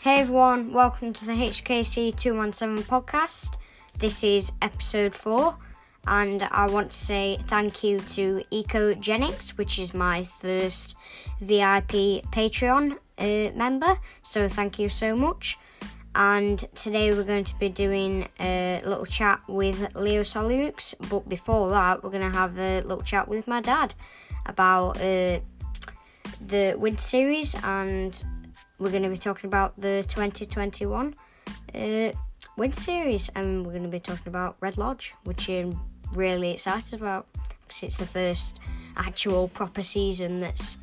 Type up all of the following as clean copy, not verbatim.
Hey everyone, welcome to the HKC 217 podcast. This is episode 4, and I want to say thank you to Ecogenics, which is my first VIP Patreon member, so thank you so much. And today we're going to be doing a little chat with Soilleux, but before that we're going to have a little chat with my dad about the Winter Series, and we're going to be talking about the 2021 Winter Series, and we're going to be talking about Red Lodge, which I'm really excited about because it's the first actual proper season that's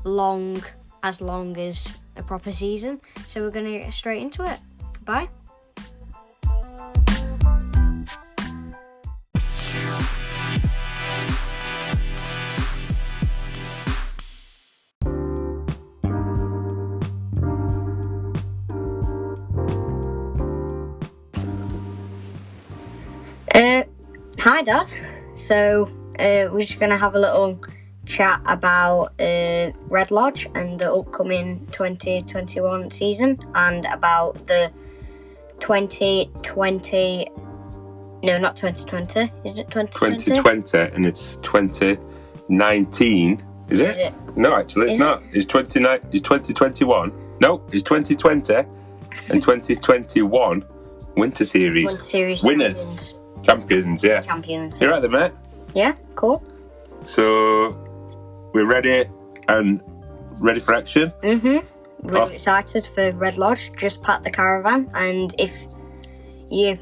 as long as a proper season. So we're going to get straight into it. Bye. Hi Dad. So we're just going to have a little chat about Red Lodge and the upcoming 2021 season, and about the 2020, no, not 2020, is it 2020? 2020, and it's 2019, is it? No, actually, it's not. It's 2021. No, it's 2020 and 2021 Winter Series. Winners. Champions, yeah. Champions. You right there, mate? Yeah, cool. So, we're ready for action? Really excited for Red Lodge. Just packed the caravan, and we've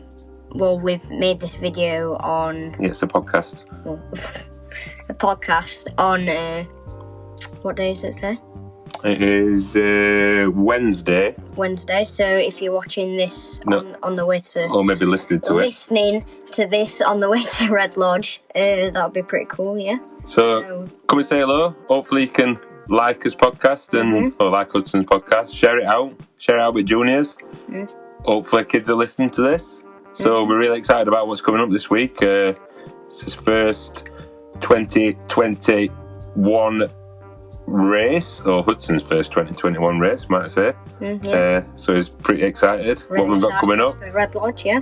made this video on... Yeah, it's a podcast. Well, a podcast on, what day is it today? It is Wednesday. So if you're watching this on the way to... Or maybe listening to this on the way to Red Lodge, that would be pretty cool, yeah. So come and say hello. Hopefully you can like us podcast or like Hudson's podcast. Share it out with juniors. Hopefully kids are listening to this. So we're really excited about what's coming up this week. It's his first 2021 race, or Hudson's first 2021 race, might I say. So he's pretty excited. Really what we've got coming up. For Red Lodge, yeah.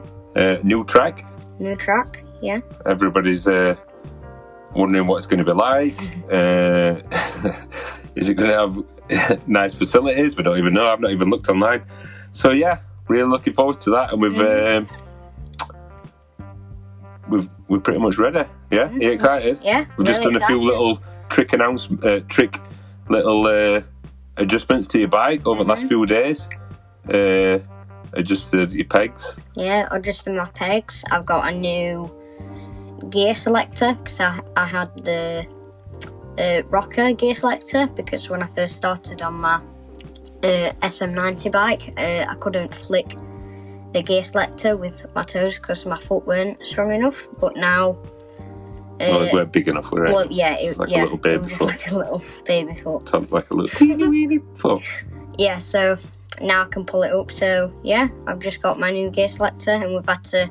New track, yeah. Everybody's wondering what it's going to be like. Is it going to have nice facilities? We don't even know. I've not even looked online. So yeah, really looking forward to that. And we're pretty much ready. Yeah, are you excited? Yeah, we've just done a few little adjustments to your bike over the last few days. Adjusted your pegs. Yeah, adjusted my pegs. I've got a new gear selector because I had the rocker gear selector, because when I first started on my SM90 bike, I couldn't flick the gear selector with my toes because my foot weren't strong enough. But now, well, it weren't big enough, were it? Well, yeah, a little baby foot. Like a little baby foot. Sounds like a little teeny weeny foot. Yeah, so now I can pull it up. So yeah, I've just got my new gear selector, and we've had to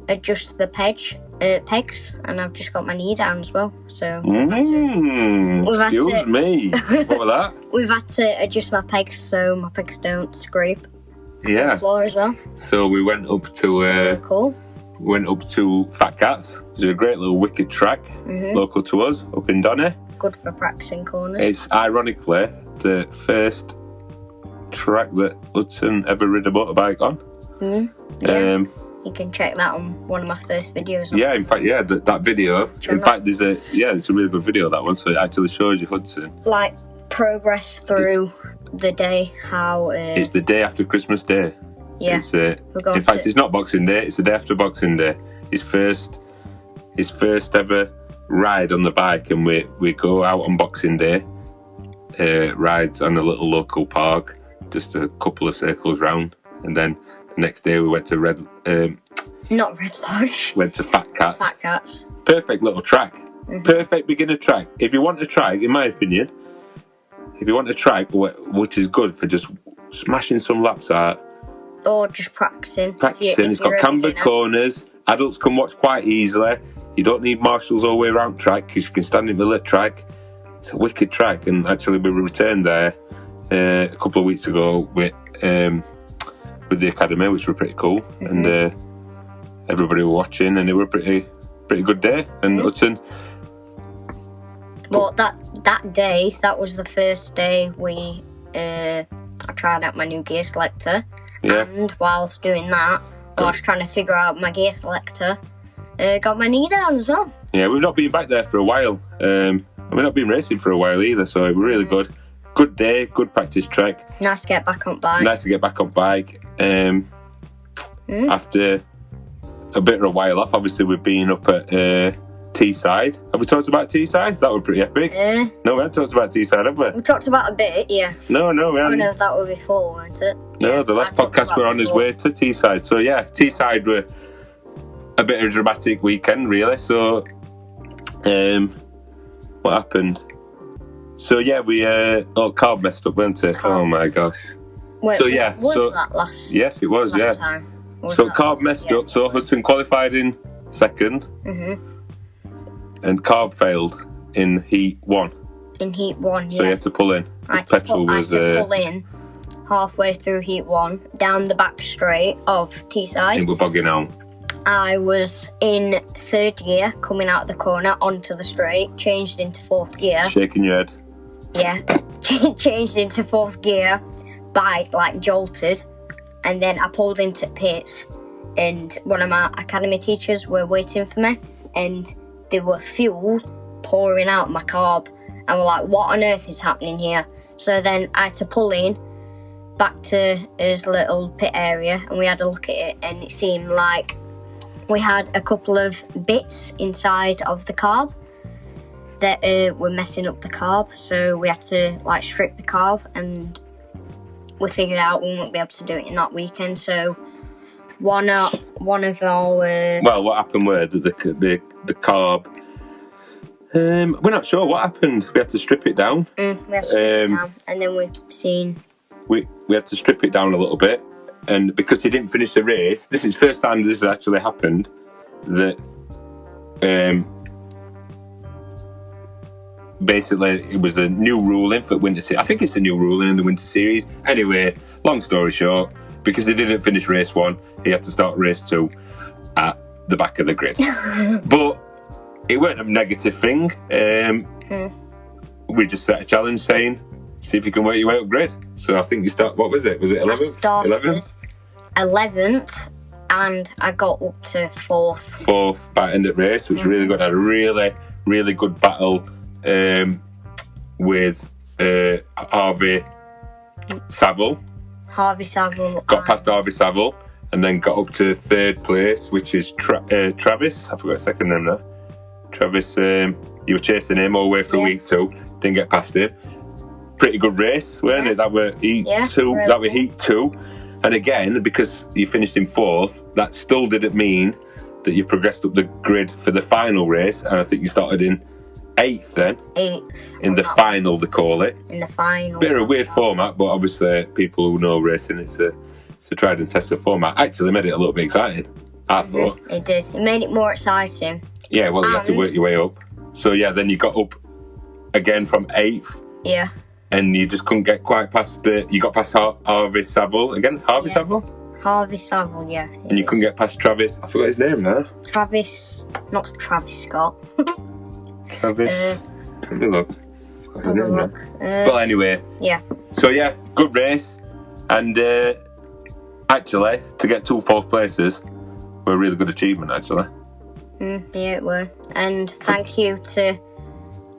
adjust the pegs, and I've just got my knee down as well. So excuse me. What was that? We've had to adjust my pegs so my pegs don't scrape on the floor as well. So we went up to really cool. Went up to Fat Cats. It's a great little wicked track, local to us, up in Donny. Good for practicing corners. It's ironically the first track that Hudson ever rid a motorbike on. Yeah. You can check that on one of my first videos. Yeah, in fact, that video. In fact, there's a really good video, that one. So it actually shows you Hudson. Like progress through the day, how it's the day after Christmas Day. Yeah. In fact, it's not Boxing Day. It's the day after Boxing Day. His first ever ride on the bike, and we go out on Boxing Day. Rides on a little local park, just a couple of circles round, and then the next day we went to not Red Lodge. Went to Fat Cats. Fat Cats. Perfect little track. Perfect beginner track. If you want a track, in my opinion, which is good for just smashing some laps out. Or just practicing. It's got cambered corners. Adults can watch quite easily. You don't need marshals all the way around track because you can stand in the lit track. It's a wicked track, and actually we returned there a couple of weeks ago with with the academy, which were pretty cool, and everybody were watching, and it were a pretty good day. And Hudson. Well, that day, that was the first day I tried out my new gear selector, and whilst doing that, whilst trying to figure out my gear selector, got my knee down as well. Yeah, we've not been back there for a while. We've not been racing for a while either, so it was really good. Good day, good practice track. Nice to get back on bike. After a bit of a while off, obviously we've been up at Teesside. Have we talked about Teesside? That was pretty epic. No, we haven't talked about Teesside, have we? We talked about a bit, yeah. No, we haven't. Oh no, that was before, weren't it? No, the last podcast we're on his way to Teesside. So yeah, Teesside were a bit of a dramatic weekend, really. So, what happened? So yeah, we carb messed up, weren't it? Oh my gosh. Wait, was that last? Yes, it was. Last time. So carb messed up. So Hudson qualified in second. And carb failed in heat 1. In heat 1, yeah. So you had to pull in. I had to pull in halfway through heat 1 down the back straight of Teesside. And we're bogging out. I was in 3rd gear, coming out of the corner onto the straight, changed into 4th gear. Shaking your head. Yeah, changed into 4th gear, bike jolted, and then I pulled into pits, and one of my academy teachers were waiting for me, and there were fuel pouring out my carb, and we're like, what on earth is happening here? So then I had to pull in back to his little pit area, and we had a look at it, and it seemed like we had a couple of bits inside of the carb that were messing up the carb, so we had to strip the carb, and we figured out we wouldn't be able to do it in that weekend. So one of our well, what happened were that the carb, we're not sure what happened. We had to strip it down. We had to strip it down, and then we had to strip it down a little bit, and because he didn't finish the race, this is the first time this has actually happened, that basically it was a new ruling for Winter Series. I think it's a new ruling in the Winter Series. Anyway, long story short, because he didn't finish race 1, he had to start race 2 at the back of the grid. But it weren't a negative thing. We just set a challenge saying, see if you can work your way up grid. So I think you start, what was it? Was it 11th? 11th, and I got up to 4th. 4th by end of race, which really good. Had a really, really good battle with Harvey Saville. Got past Harvey Saville, and then got up to 3rd place, which is Travis. I forgot his second name now. Travis, you were chasing him all the way through week 2, didn't get past him. Pretty good race, weren't it? That were heat 2. Really that were heat 2. And again, because you finished in 4th, that still didn't mean that you progressed up the grid for the final race. And I think you started in 8th then. 8th. In the final, they call it. In the final. Bit of a weird format, but obviously people who know racing, it's a tried and tested format. Actually made it a little bit exciting, I thought. It did. It made it more exciting. Yeah, well, you had to work your way up. So yeah, then you got up again from 8th. Yeah. And you just couldn't get quite past you got past Harvey Saville again. Harvey Saville, yeah. And you couldn't get past Travis. I forgot his name now. Travis, not Travis Scott. Travis. Let me look. But anyway. Yeah. So yeah, good race, and actually to get 2 4th places were a really good achievement actually. Yeah, it were. And thank you to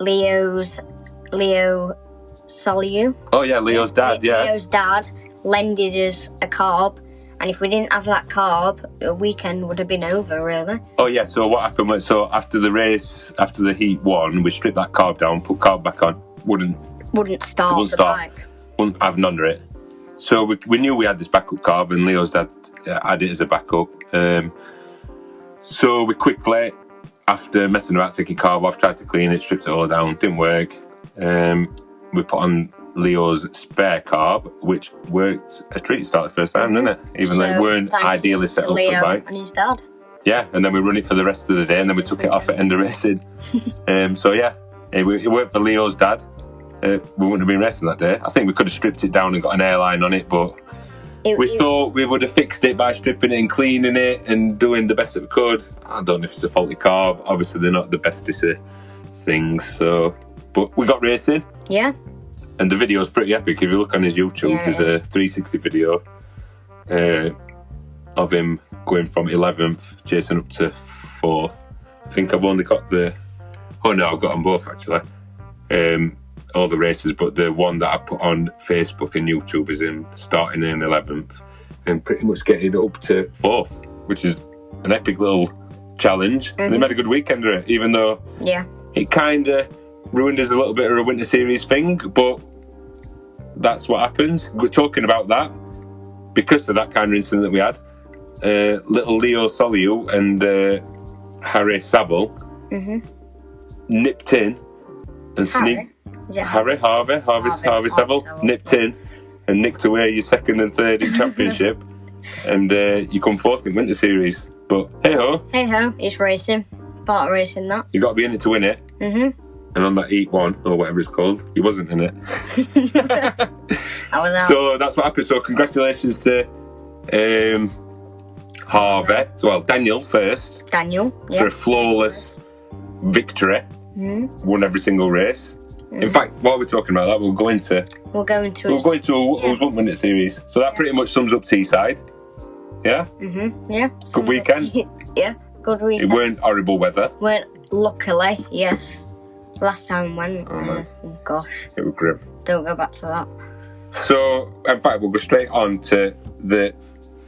Leo Soilleux. Oh yeah, Leo's dad. Leo's dad lended us a carb, and if we didn't have that carb, the weekend would have been over, really. Oh yeah. So what happened was, so after the race, after the heat 1, we stripped that carb down, put carb back on. Wouldn't start. Bike. Wouldn't have none of it. So we knew we had this backup carb, and Leo's dad had it as a backup. So we quickly, after messing about, taking carb off, tried to clean it, stripped it all down, didn't work. We put on Leo's spare carb, which worked a treat to start the first time, didn't it? Even though it weren't ideally set up for the bike. And his dad. Yeah, and then we run it for the rest of the day, and then we took it off at end of racing. So yeah, it worked for Leo's dad. We wouldn't have been racing that day. I think we could have stripped it down and got an airline on it, but We thought we would have fixed it by stripping it and cleaning it and doing the best that we could. I don't know if it's a faulty car. Obviously, they're not the bestest of things. So, but we got racing. Yeah. And the video's pretty epic. If you look on his YouTube, there's a 360 video of him going from 11th, chasing up to 4th. I think I've only got I've got them both actually. All the races, but the one that I put on Facebook and YouTube is him starting in 11th and pretty much getting up to 4th, which is an epic little challenge. And they made a good weekend of it, even though it kind of ruined us a little bit of a Winter Series thing, but that's what happens. We're talking about that because of that kind of incident that we had. Little Leo Soilleux and Harry Saville nipped in and sneaked. Harvey Saville nipped in and nicked away your second and third in championship, and you come 4th in Winter Series. But hey ho, it's racing. Part of racing that. You got to be in it to win it. And on that Heat 1 or whatever it's called, he wasn't in it. I was out. So that's what happened. So congratulations to Harvey. Well, Daniel first. For a flawless victory. Won every single race. In fact, while we're talking about that, we'll go into who's won Winter Series. So that pretty much sums up Teesside. Yeah? Yeah. Good weekend. Yeah, good weekend. It weren't horrible weather. Luckily, yes. Last time we went, gosh. It was grim. Don't go back to that. So, in fact, we'll go straight on to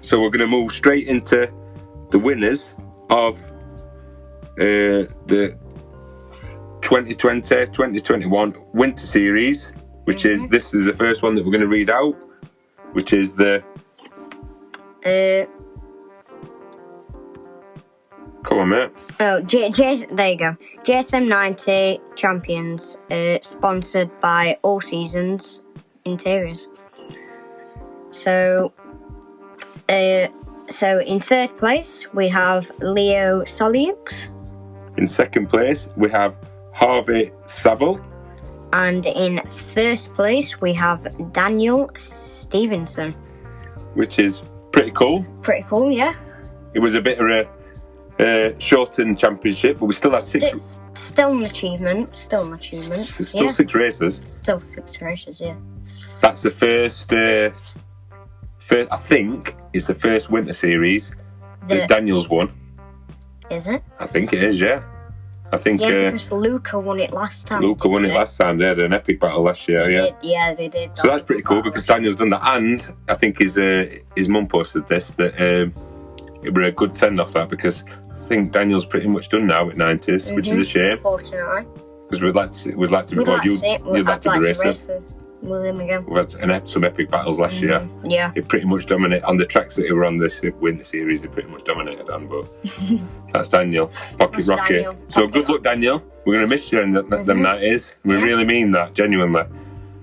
so we're going to move straight into the winners of the 2020-2021 Winter Series, which is this is the first one that we're going to read out, which is the come on, mate. Oh, there you go. JSM 90 Champions, sponsored by All Seasons Interiors. So in third place we have Leo Soilleux. In second place we have Harvey Saville. And in first place we have Daniel Stevenson. Which is pretty cool. Pretty cool, yeah. It was a bit of a shortened championship, but we still had six. Still an achievement. Still 6 races. Still 6 races, yeah. That's the first. I think it's the first Winter Series that Daniel's won. Is it? I think it is, yeah. I think. Yeah, because Luca won it last time. They had an epic battle last year, They did. So that's pretty cool because Daniel's done that, and I think his mum posted this that it was a good send off that because I think Daniel's pretty much done now at 90s, which is a shame. Fortunately. Because we'd like to you'd like to be racing. With him again. We had some epic battles last year. Yeah. It pretty much dominated on the tracks that he were on this Winter Series. He pretty much dominated on, but that's Daniel, Pocket Rocket. So good luck, Daniel. We're gonna miss you in them 90s. We really mean that, genuinely.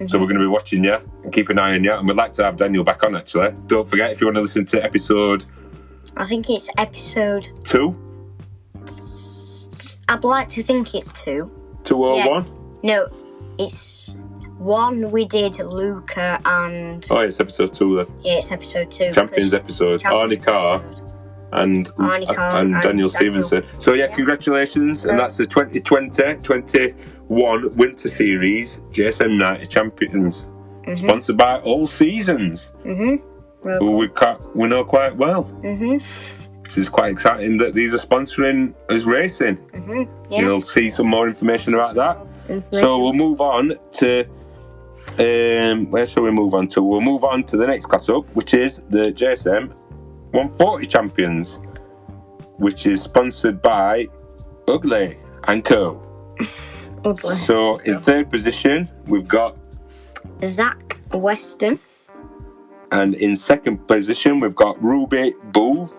So we're gonna be watching you and keep an eye on you. And we'd like to have Daniel back on. Actually, don't forget if you want to listen to episode. I think it's episode 2. I'd like to think it's 2. 201. Yeah. No, it's 1 we did Luca and... Oh, it's episode 2 then. Yeah, it's episode 2. Champions episode. Arnie Carr and Daniel Stevenson. So yeah, congratulations. And that's the 2020-21 Winter Series JSM 90 Champions. Sponsored by All Seasons. Who we know quite well. Which is quite exciting that these are sponsoring us racing. Yeah. You'll see some more information about that. So we'll move on to... where shall we move on to? We'll move on to the next class up, which is the JSM 140 Champions, which is sponsored by Ugly & Co. Ugly. So in third position, we've got Zach Weston. And in second position, we've got Ruby Booth.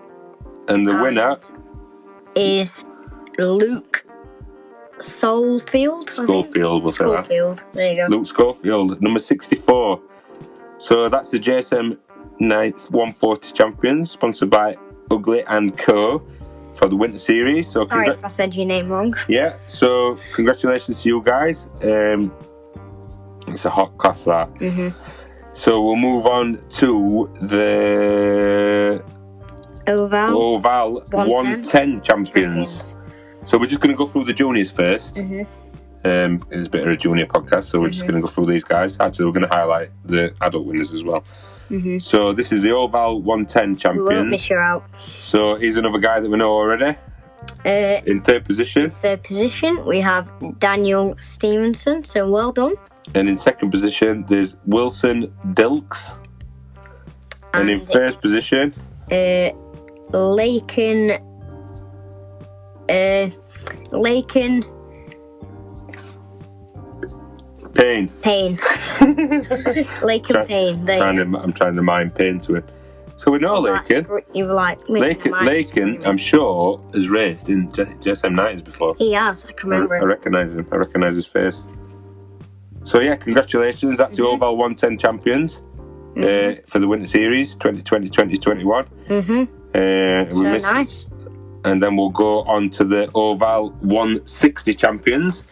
And the winner is Luke Schofield, we'll say that. There you go. Luke Schofield, number 64. So that's the JSM 140 Champions, sponsored by Ugly & Co. for the Winter Series. So sorry if I said your name wrong. Yeah, so congratulations to you guys. It's a hot class, that. So we'll move on to the Oval 110 champions. So we're just going to go through the juniors first. It's a bit of a junior podcast, so we're just going to go through these guys. Actually, we're going to highlight the adult winners as well. So this is the Oval 110 champions. We won't miss you out. So he's another guy that we know already. In third position. We have Daniel Stevenson, so well done. And in second position, there's Wilson Dilks. And in first position, Laken Payne. Laken Payne. I'm trying to mime Payne to it. So we know Laken. You were like Laken, I'm sure, has raced in JSM 90s before. He has, I can remember. I recognise him. I recognise his face. So yeah, congratulations. That's the Oval 110 champions for the Winter Series 2020-2021. Nice. And then we'll go on to the Oval 160 champions.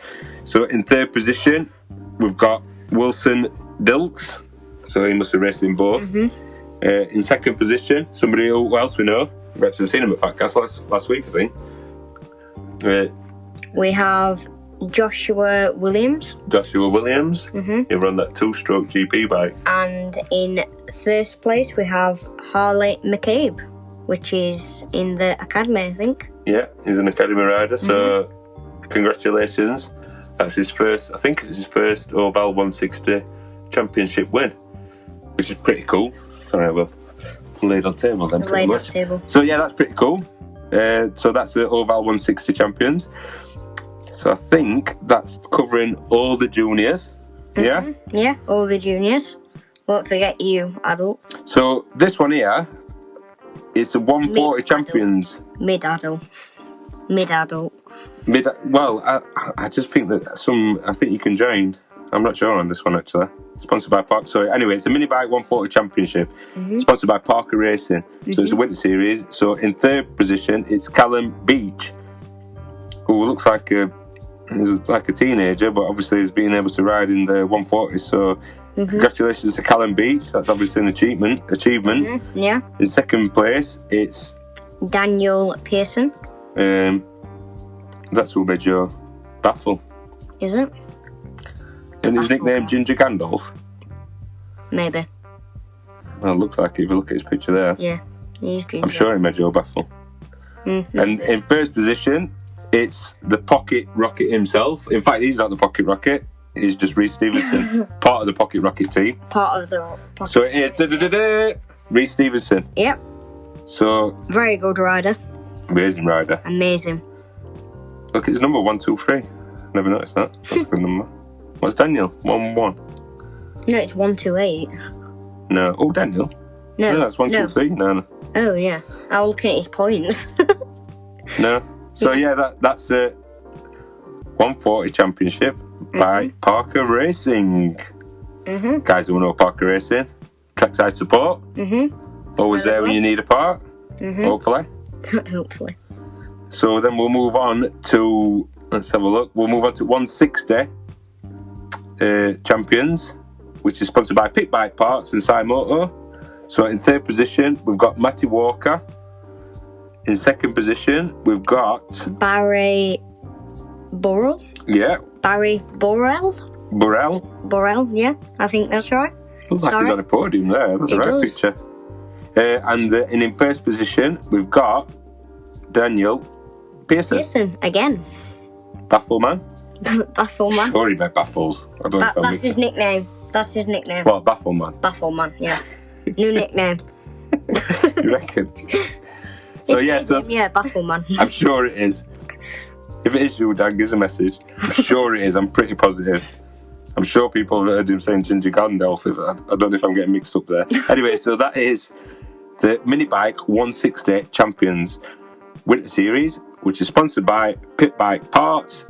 So in third position, we've got Wilson Dilks. So he must have raced in both. In second position, somebody who else we know. We've actually seen him at Fatcast last week, I think. We have Joshua Williams. He run that 2-stroke GP bike. And in first place, we have Harley McCabe, which is in the academy, I think. Yeah, he's an academy rider, so congratulations. That's his first, I think it's his first Oval 160 championship win, which is pretty cool. Sorry, we've laid on table then, pretty much. So yeah, that's pretty cool. So that's the Oval 160 champions. So I think that's covering all the juniors. Yeah? Yeah, all the juniors. Won't forget you, adults. So this one here, it's a 140 champions. Mid-adult. Well, I just think that I think you can join. I'm not sure on this one actually. Sponsored by Parker. So anyway, it's a mini bike 140 championship. Sponsored by Parker Racing. So it's a winter series. So in third position, it's Callum Beach, who looks like a teenager, but obviously has been able to ride in the 140. So congratulations to Callum Beach. That's obviously an achievement. Yeah. In second place, it's Daniel Pearson. That's Joe Baffle. Is it? And his nickname Ginger Gandalf? Maybe. Well, it looks like it if you look at his picture there. Yeah, he's Ginger. I'm sure he made Joe Baffle. And in first position, it's the Pocket Rocket himself. In fact, he's not the Pocket Rocket. He's just Reece Stevenson, part of the Pocket Rocket team. So it is Reece Stevenson. Yep. So very good rider. Amazing rider. Amazing. Look, it's number 123. Never noticed that. That's a good number. What's Daniel? 1-1. No, it's 128. No. Oh, Daniel. No, that's 123. No. Oh yeah. I was looking at his points. No. So yeah, that's a 140 championship by Parker Racing. Guys who know Parker Racing, trackside support. Always there when you need a part. Hopefully. Hopefully. So then we'll move on to, let's have a look. We'll move on to 160 champions, which is sponsored by Pit Bike Parts and Moto. So in third position, we've got Matty Walker. In second position, we've got Barry Burrell. Yeah. Barry Burrell. Burrell, yeah, I think that's right. Looks like he's on a podium there. That's a right picture. And in first position, we've got Daniel Pearson. Again. Baffleman. Baffleman. Sure, he met Baffles. I don't know that's his nickname. That's his nickname. What, Baffleman? Baffleman, yeah. New nickname. You reckon? So yeah, Baffleman. I'm sure it is. If it is you, Dan, give us a message. I'm sure it is. I'm pretty positive. I'm sure people have heard him saying Ginger Gandalf. I don't know if I'm getting mixed up there. Anyway, so that is the Mini Bike 160 Champions Winter Series, which is sponsored by Pit Bike Parts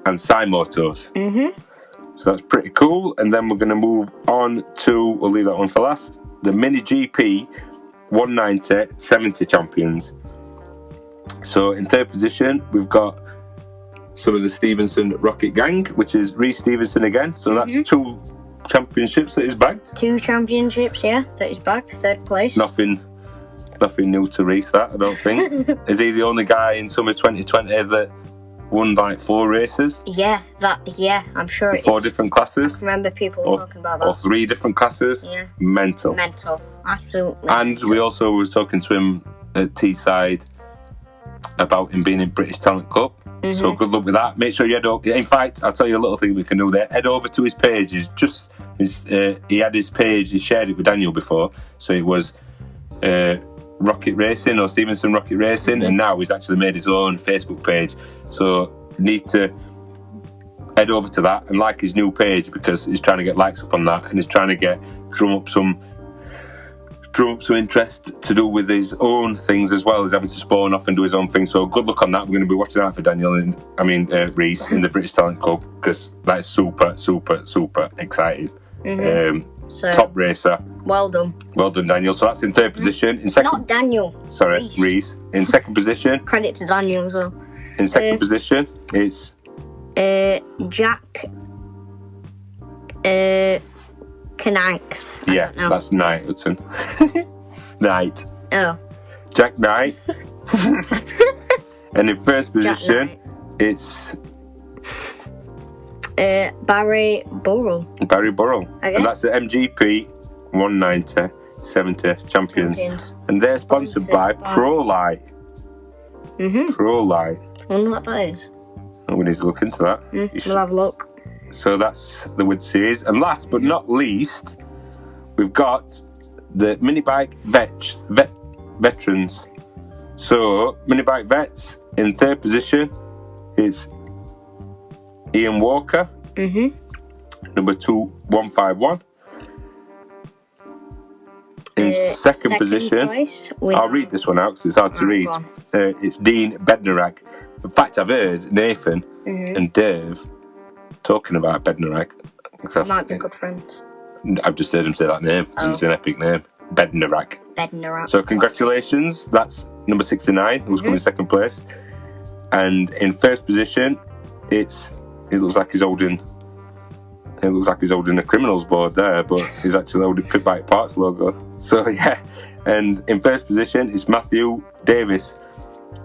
and Motos. So that's pretty cool. And then we're going to move on to, we'll leave that one for last, the Mini GP 190-70 Champions. So in third position, we've got some of the Stevenson Rocket Gang, which is Reece Stevenson again. So that's two championships that he's bagged. 2 championships, yeah, that he's bagged. 3rd place. Nothing new to Reese, that, I don't think. Is he the only guy in summer 2020 that won like 4 races? Yeah, I'm sure it 4 is. different classes? I remember people talking about that. Or 3 different classes? Yeah. Mental, absolutely. And mental. we also were talking to him at Teesside about him being in British Talent Cup. So good luck with that. Make sure you head over. In fact, I'll tell you a little thing we can do there. Head over to his page. He had his page. He shared it with Daniel before. So it was Rocket Racing or Stevenson Rocket Racing, and now he's actually made his own Facebook page. So you need to head over to that and like his new page, because he's trying to get likes up on that, and he's trying to drum up some interest to do with his own things, as well as having to spawn off and do his own thing. So good luck on that. We're going to be watching out for Daniel and Reese in the British Talent Cup, because that is super exciting. So, top racer. Well done, Daniel. So that's in 3rd position. In second, not Daniel. Sorry, Reese. In 2nd position. Credit to Daniel as well. In 2nd position, it's Jack. Cananks. Yeah, that's Knight Hudson. Knight. Oh. Jack Knight. And in 1st position, it's Barry Burrell. And that's the MGP 190 70 champions. And they're sponsored by ProLite. ProLite. I wonder what that is. We need to look into that. We'll have a look. So that's the Wood Series. And last but not least, we've got the mini bike veterans. So mini bike vets in 3rd position, it's Ian Walker, number 2151. In second position, I'll read this one out because it's hard to read. It's Dean Bednarak. In fact, I've heard Nathan and Dave talking about Bednarak. Might be good friends. I've just heard him say that name because it's an epic name. Bednarak. So congratulations. That's number 69, who's coming in 2nd place. And in 1st position, it looks like he's holding a criminals board there, but he's actually holding Pit Bike Parts logo. So yeah, and in 1st position it's Matthew Davis,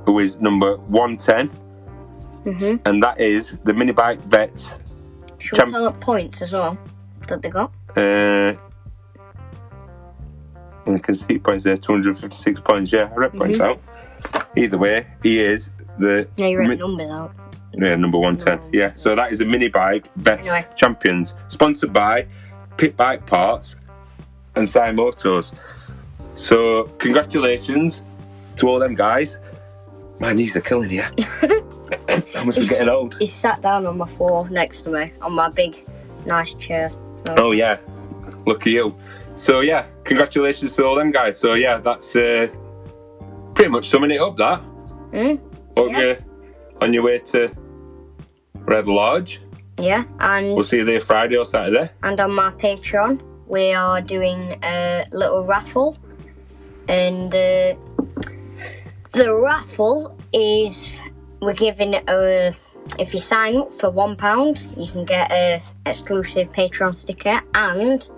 who is number 110, and that is the mini bike vets. Should we tell up points as well that they got? I can see points there, 256 points. Yeah, I read points out. Either way, he is the. Yeah, you read numbers out. Yeah, number 110. Yeah, so that is the mini bike vets champions, sponsored by Pit Bike Parts and Sai Motors. So congratulations to all them guys. My knees are killing you. I must be getting old. He sat down on my floor next to me on my big, nice chair. Oh yeah, lucky you. So yeah, congratulations to all them guys. So yeah, that's pretty much summing it up. That. Hope you're on your way to Red Lodge. Yeah, and we'll see you there Friday or Saturday. And on my Patreon, we are doing a little raffle, and the raffle is we're giving if you sign up for £1, you can get a exclusive Patreon sticker, and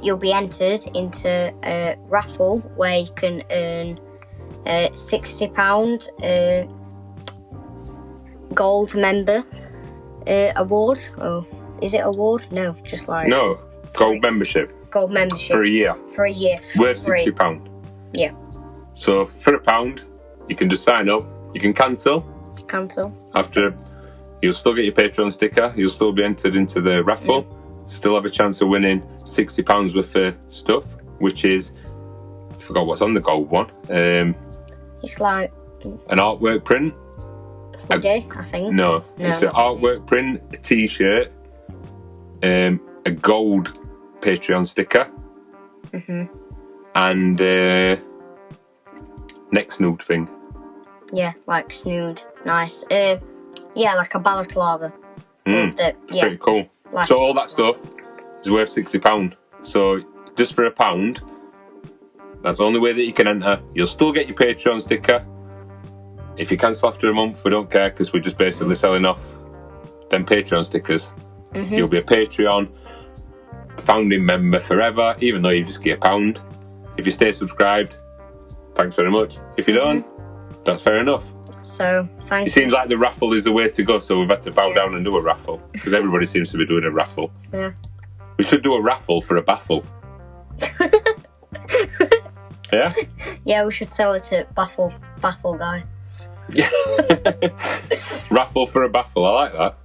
you'll be entered into a raffle where you can earn £60 gold member award. Oh, is it award? No, just like gold membership. Gold membership for a year. Worth £60. Yeah. So for £1, you can just sign up. You can cancel. After, you'll still get your Patreon sticker. You'll still be entered into the raffle. Still have a chance of winning £60 worth of stuff, which is, I forgot what's on the gold one. It's like an artwork print. Hoodie, I think. No, it's an artwork print, a T-shirt, a gold Patreon sticker, and neck snood thing. Yeah, like snood, nice. Yeah, like a balaclava. Pretty cool. Like, so all that stuff is worth £60. So just for £1, that's the only way that you can enter. You'll still get your Patreon sticker. If you cancel after a month, we don't care, because we're just basically selling off them Patreon stickers. You'll be a Patreon a founding member forever, even though you just get £1. If you stay subscribed, thanks very much. If you don't, that's fair enough. So, thank you. It seems like the raffle is the way to go, so we've had to bow down and do a raffle, because everybody seems to be doing a raffle. Yeah. We should do a raffle for a baffle. Yeah? Yeah, we should sell it to Baffle Guy. Yeah. Raffle for a baffle, I like that.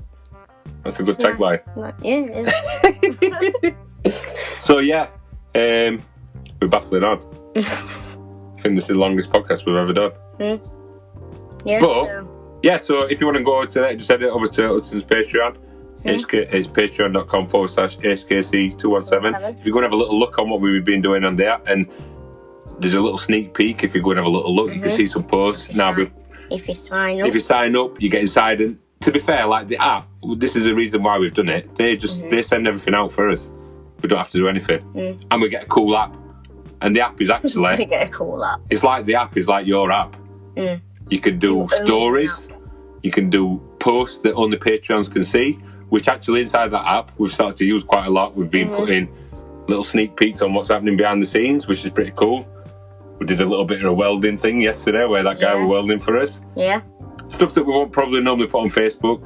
That's a good tagline. Yeah, it is. So yeah, we're baffling on. I think this is the longest podcast we've ever done. Yeah, But, so if you want to go over to that, just head it over to Hudson's Patreon. It's patreon.com/HKC217. If you go and have a little look on what we've been doing on there, and there's a little sneak peek. If you go and have a little look, you can see some posts. If you sign up. If you sign up, you get inside. And to be fair, like the app, this is the reason why we've done it. They just they send everything out for us. We don't have to do anything, and we get a cool app. And the app is actually we get a cool app. It's like the app is like your app. You can do stories. You can do posts that only Patreons can see. Which actually inside that app we've started to use quite a lot. We've been putting little sneak peeks on what's happening behind the scenes, which is pretty cool. We did a little bit of a welding thing yesterday where that guy was welding for us. Yeah. Stuff that we won't probably normally put on Facebook,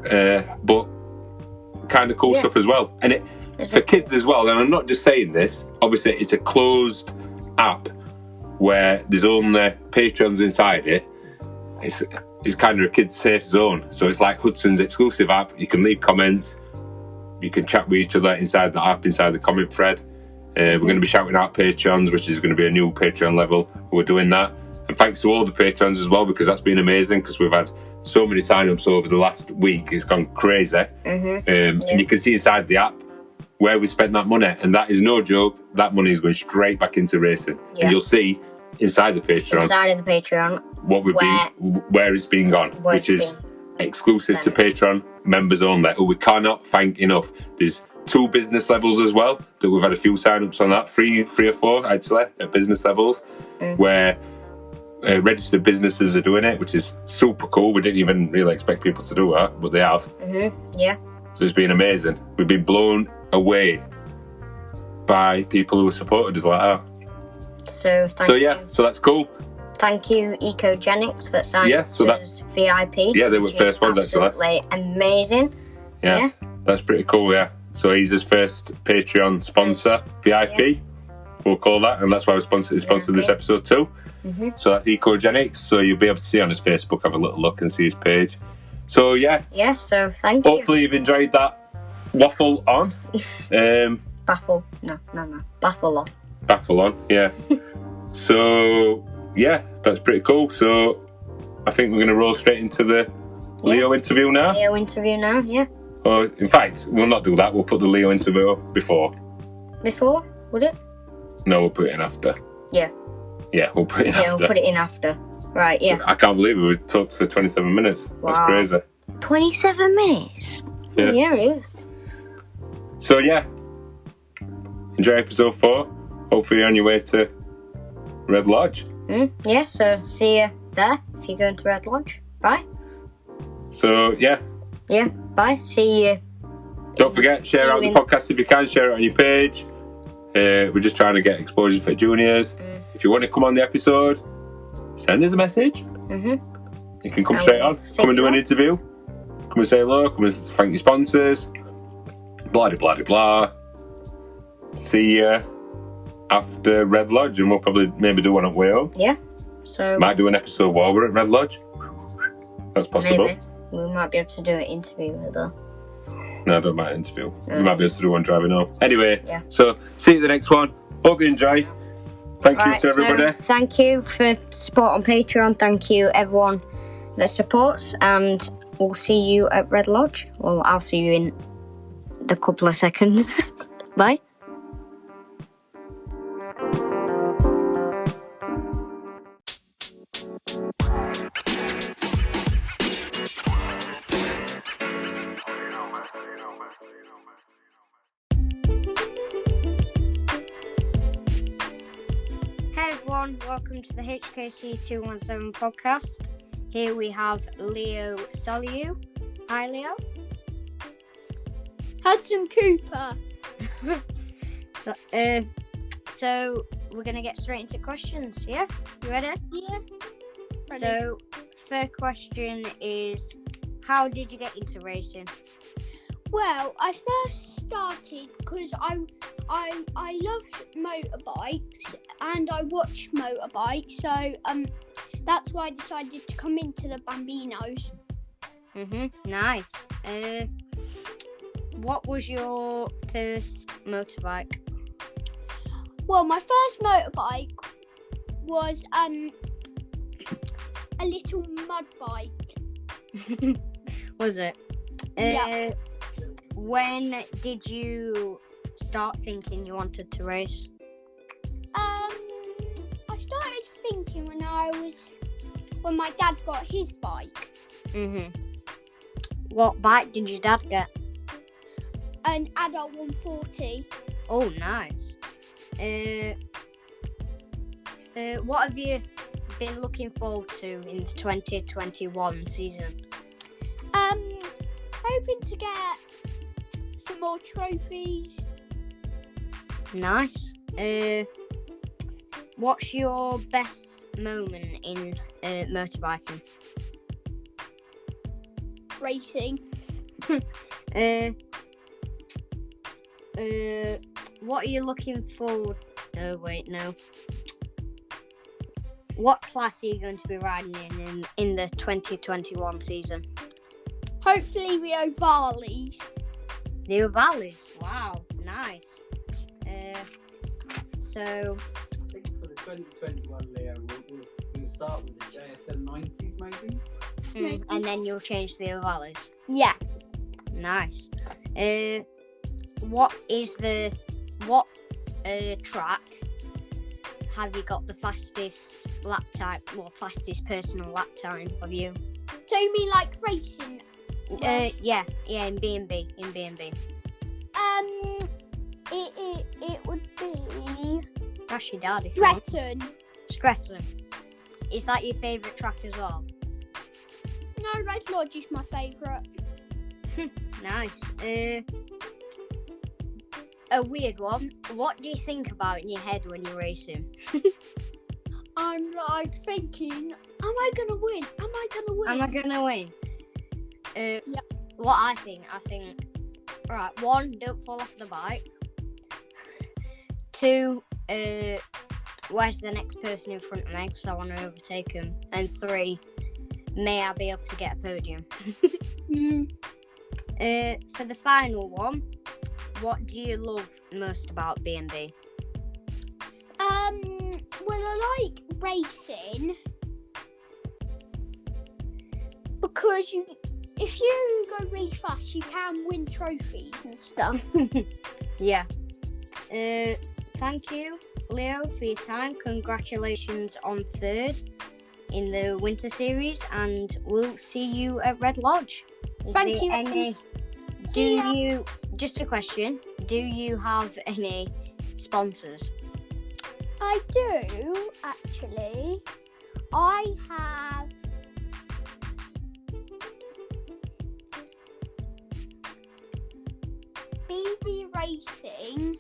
but kind of cool stuff as well. And it for kids as well, and I'm not just saying this, obviously it's a closed app where there's only patrons inside it. It's kind of a kid's safe zone. So it's like Hudson's exclusive app. You can leave comments. You can chat with each other inside the app, inside the comment thread. We're going to be shouting out patrons, which is going to be a new Patreon level. We're doing that. And thanks to all the patrons as well, because that's been amazing, because we've had so many sign-ups over the last week. It's gone crazy. And you can see inside the app where we spent that money. And that is no joke. That money is going straight back into racing. Yeah. And you'll see inside the Patreon what we've where it's been gone, which is exclusive to Patreon members only, who we cannot thank enough. There's 2 business levels as well that we've had a few sign-ups on that, three or four actually at business levels, where registered businesses are doing it, which is super cool. We didn't even really expect people to do that, but they have. Yeah. So it's been amazing. We've been blown away by people who have supported us like that. So that's cool. Thank you, Ecogenics, that signed up as VIP. Yeah, they were first ones actually. Absolutely amazing. Yeah, that's pretty cool. Yeah, so he's his first Patreon sponsor, VIP. Yeah. We'll call that, and that's why we sponsored this episode too. So that's Ecogenics. So you'll be able to see on his Facebook, have a little look and see his page. So yeah. So thank you. Hopefully you've enjoyed that waffle on. Baffle. No. Baffle on. Baffle on. Yeah. So yeah, that's pretty cool. So I think we're going to roll straight into the Leo interview now. Yeah. In fact, we'll not do that. We'll put the Leo interview before. Before? Would it? No, we'll put it in after. Yeah. Yeah, we'll put it in after. Yeah, we'll put it in after. Right, yeah. So I can't believe we talked for 27 minutes. Wow. That's crazy. 27 minutes? Yeah. Yeah, it is. So yeah, enjoy episode 4. Hopefully you're on your way to Red Lodge. Yeah, so see you there if you're going to Red Lodge. Bye. So yeah. Yeah, bye. See you. Don't forget, share out the podcast if you can. Share it on your page. We're just trying to get exposure for juniors. If you want to come on the episode, send us a message. You can come straight on. Come and do an interview. Come and say hello. Come and thank your sponsors. Blah de blah de blah. See you after Red Lodge, and we'll probably maybe do one at way home. Yeah. So might do an episode while we're at Red Lodge. That's possible. Maybe. We might be able to do an interview with her. No, I don't mind interview. We might be able to do one driving home. Anyway, so see you at the next one. Hope you enjoy. Thank you to everybody. So thank you for support on Patreon. Thank you everyone that supports, and we'll see you at Red Lodge. Well, I'll see you in a couple of seconds. Bye. Hey everyone, welcome to the HKC 217 podcast. Here we have Leo Soilleux. Hi Leo. Hudson Cooper. So we're gonna get straight into questions. Yeah, you ready? Yeah. Ready. So, first question is, how did you get into racing? Well, I first started because I loved motorbikes and I watched motorbikes, so that's why I decided to come into the Bambinos. Nice. What was your first motorbike? Well, my first motorbike was a little mud bike. Was it? Yeah. When did you start thinking you wanted to race? I started thinking when my dad got his bike. What bike did your dad get? An adult 140. Oh, nice. What have you been looking forward to in the 2021 season? Hoping to get some more trophies. Nice. What's your best moment in motorbiking? Racing. What are you looking forward? Oh wait, no. What class are you going to be riding in the 2021 season? Hopefully Rio Valleys. New Valleys. Wow, nice. So I think for the 2021, Leo, we'll start with the JSM 90s maybe. and then you'll change the Valleys. Yeah. Nice. What track have you got the fastest lap time, or fastest personal lap time of you? So you mean like racing? Yeah, in B&B. It would be Ask your dad if you want. Stretton. Is that your favourite track as well? No, Red Lodge is my favourite. Nice. A weird one. What do you think about in your head when you're racing? I'm like thinking, am I gonna win? Am I gonna win? What I think, right, 1, don't fall off the bike. 2, where's the next person in front of me because I want to overtake him. And 3, may I be able to get a podium? For the final one, what do you love most about B&B? Well, I like racing because if you go really fast, you can win trophies and stuff. Yeah. Thank you, Leo, for your time. Congratulations on 3rd in the winter series, and we'll see you at Red Lodge. Thank you. Just a question, do you have any sponsors? I do, actually. I have BB Racing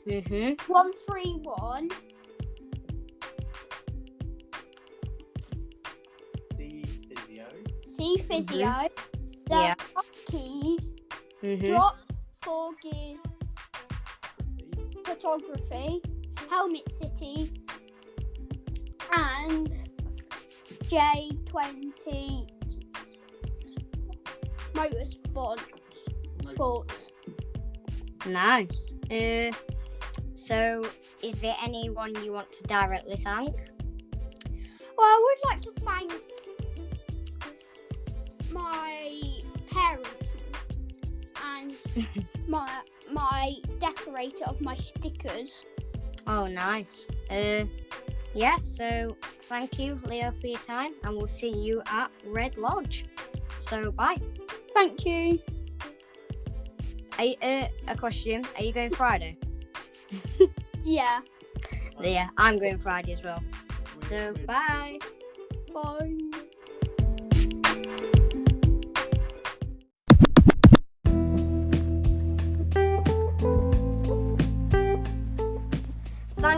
131. C Physio. The keys. Drop 4 gears. Photography. Helmet City. And J20 Sports. Nice. So, is there anyone you want to directly thank? Well, I would like to thank my parents and my decorator of my stickers. Oh, nice. Yeah, so thank you, Leo, for your time, and we'll see you at Red Lodge. So, bye. Thank you. A question. Are you going Friday? Yeah. Yeah, I'm going Friday as well. So, bye. Bye.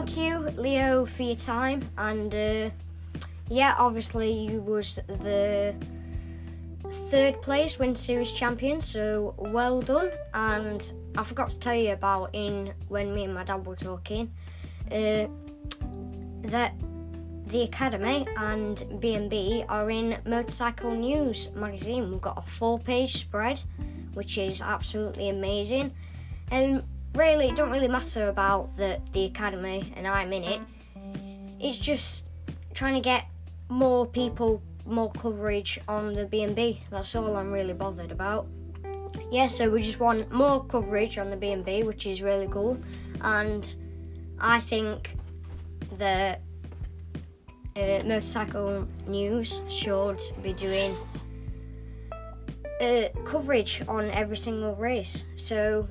thank you, Leo, for your time. And obviously you was the 3rd place Win Series champion, so well done. And I forgot to tell you about when me and my dad were talking, that the Academy and B&B are in Motorcycle News magazine. We've got a 4-page spread, which is absolutely amazing. And really, it don't really matter about the Academy and I'm in it. It's just trying to get more people, more coverage on the B&B. That's all I'm really bothered about. Yeah, so we just want more coverage on the B&B, which is really cool. And I think that Motorcycle News should be doing coverage on every single race. So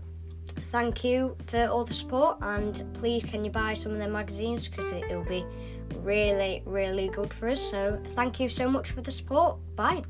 thank you for all the support, and please can you buy some of their magazines, because it'll be really, really good for us. So thank you so much for the support. Bye.